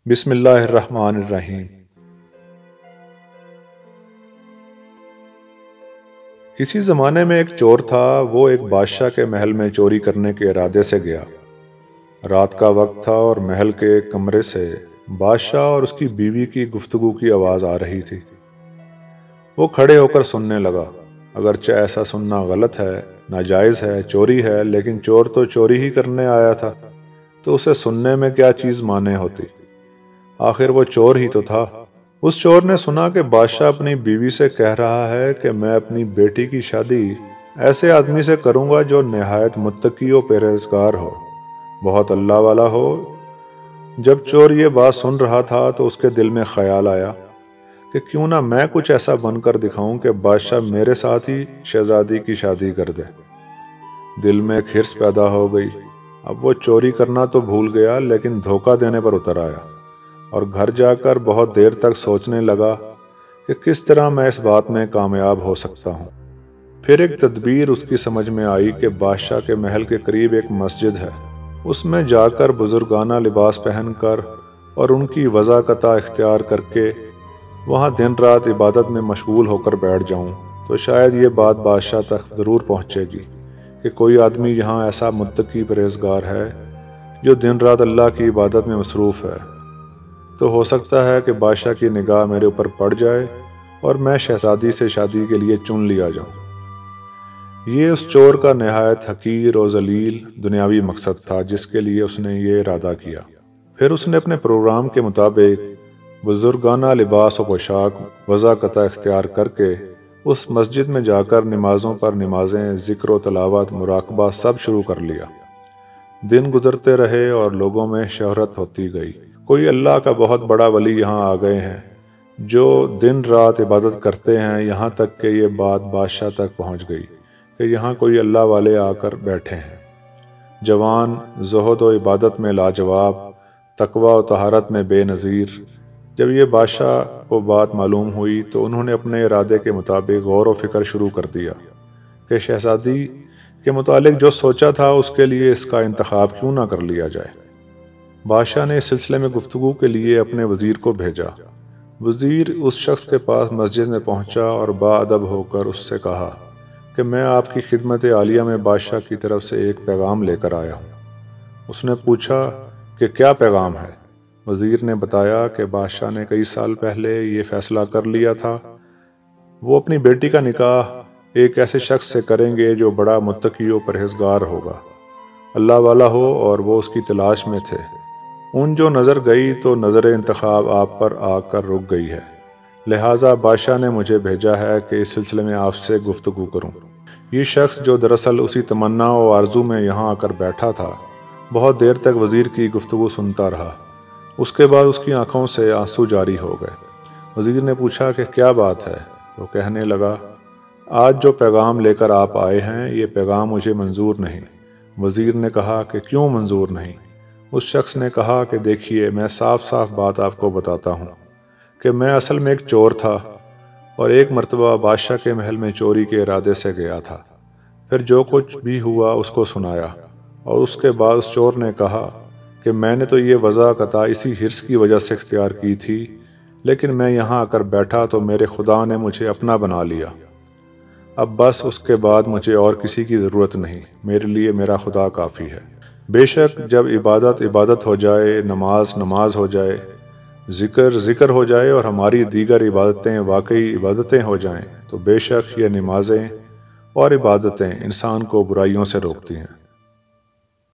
بسم اللہ الرحمن الرحیم۔ کسی زمانے میں ایک چور تھا، وہ ایک بادشاہ کے محل میں چوری کرنے کے ارادے سے گیا۔ رات کا وقت تھا اور محل کے ایک کمرے سے بادشاہ اور اس کی بیوی کی گفتگو کی آواز آ رہی تھی۔ وہ کھڑے ہو کر سننے لگا۔ اگرچہ ایسا سننا غلط ہے، ناجائز ہے، چوری ہے، لیکن چور تو چوری ہی کرنے آیا تھا، تو اسے سننے میں کیا چیز مانے ہوتی؟ آخر وہ چور ہی تو تھا۔ اس چور نے سنا کہ بادشاہ اپنی بیوی سے کہہ رہا ہے کہ میں اپنی بیٹی کی شادی ایسے آدمی سے کروں گا جو نہایت متقی و پرہیزگار ہو، بہت اللہ والا ہو۔ جب چور یہ بات سن رہا تھا تو اس کے دل میں خیال آیا کہ کیوں نہ میں کچھ ایسا بن کر دکھاؤں کہ بادشاہ میرے ساتھ ہی شہزادی کی شادی کر دے۔ دل میں ایک حرص پیدا ہو گئی۔ اب وہ چوری کرنا تو بھول گیا، لیکن دھوکہ دینے پر اتر آیا اور گھر جا کر بہت دیر تک سوچنے لگا کہ کس طرح میں اس بات میں کامیاب ہو سکتا ہوں۔ پھر ایک تدبیر اس کی سمجھ میں آئی کہ بادشاہ کے محل کے قریب ایک مسجد ہے، اس میں جا کر بزرگانہ لباس پہن کر اور ان کی وضاقت اختیار کر کے وہاں دن رات عبادت میں مشغول ہو کر بیٹھ جاؤں تو شاید یہ بات بادشاہ تک ضرور پہنچے گی کہ کوئی آدمی یہاں ایسا متقی پرہیزگار ہے جو دن رات اللہ کی عبادت میں مصروف ہے، تو ہو سکتا ہے کہ بادشاہ کی نگاہ میرے اوپر پڑ جائے اور میں شہزادی سے شادی کے لیے چن لیا جاؤں۔ یہ اس چور کا نہایت حقیر و ذلیل دنیاوی مقصد تھا جس کے لیے اس نے یہ ارادہ کیا۔ پھر اس نے اپنے پروگرام کے مطابق بزرگانہ لباس و پوشاک وضاقت اختیار کر کے اس مسجد میں جا کر نمازوں پر نمازیں، ذکر و تلاوت، مراقبہ سب شروع کر لیا۔ دن گزرتے رہے اور لوگوں میں شہرت ہوتی گئی۔ کوئی اللہ کا بہت بڑا ولی یہاں آ گئے ہیں جو دن رات عبادت کرتے ہیں، یہاں تک کہ یہ بات بادشاہ تک پہنچ گئی کہ یہاں کوئی اللہ والے آ کر بیٹھے ہیں۔ جوان، زہد و عبادت میں لاجواب، تقوی و طہارت میں بے نظیر۔ جب یہ بادشاہ کو بات معلوم ہوئی تو انہوں نے اپنے ارادے کے مطابق غور و فکر شروع کر دیا کہ شہزادی کے متعلق جو سوچا تھا اس کے لیے اس کا انتخاب کیوں نہ کر لیا جائے۔ بادشاہ نے اس سلسلے میں گفتگو کے لیے اپنے وزیر کو بھیجا۔ وزیر اس شخص کے پاس مسجد میں پہنچا اور باادب ہو کر اس سے کہا کہ میں آپ کی خدمت عالیہ میں بادشاہ کی طرف سے ایک پیغام لے کر آیا ہوں۔ اس نے پوچھا کہ کیا پیغام ہے؟ وزیر نے بتایا کہ بادشاہ نے کئی سال پہلے یہ فیصلہ کر لیا تھا وہ اپنی بیٹی کا نکاح ایک ایسے شخص سے کریں گے جو بڑا متقی و پرہیزگار ہوگا، اللہ والا ہو، اور وہ اس کی تلاش میں تھے۔ ان جو نظر گئی تو نظر انتخاب آپ پر آ کر رک گئی ہے، لہٰذا بادشاہ نے مجھے بھیجا ہے کہ اس سلسلے میں آپ سے گفتگو کروں۔ یہ شخص جو دراصل اسی تمنا و آرزو میں یہاں آ کر بیٹھا تھا، بہت دیر تک وزیر کی گفتگو سنتا رہا۔ اس کے بعد اس کی آنکھوں سے آنسو جاری ہو گئے۔ وزیر نے پوچھا کہ کیا بات ہے؟ وہ کہنے لگا، آج جو پیغام لے کر آپ آئے ہیں یہ پیغام مجھے منظور نہیں۔ وزیر نے کہا کہ کیوں منظور نہیں؟ اس شخص نے کہا کہ دیکھیے، میں صاف صاف بات آپ کو بتاتا ہوں کہ میں اصل میں ایک چور تھا اور ایک مرتبہ بادشاہ کے محل میں چوری کے ارادے سے گیا تھا۔ پھر جو کچھ بھی ہوا اس کو سنایا، اور اس کے بعد اس چور نے کہا کہ میں نے تو یہ وضاقت اسی حرص کی وجہ سے اختیار کی تھی، لیکن میں یہاں آ کر بیٹھا تو میرے خدا نے مجھے اپنا بنا لیا۔ اب بس اس کے بعد مجھے اور کسی کی ضرورت نہیں، میرے لیے میرا خدا کافی ہے۔ بے شک جب عبادت عبادت ہو جائے، نماز نماز ہو جائے، ذکر ذکر ہو جائے اور ہماری دیگر عبادتیں واقعی عبادتیں ہو جائیں تو بے شک یہ نمازیں اور عبادتیں انسان کو برائیوں سے روکتی ہیں۔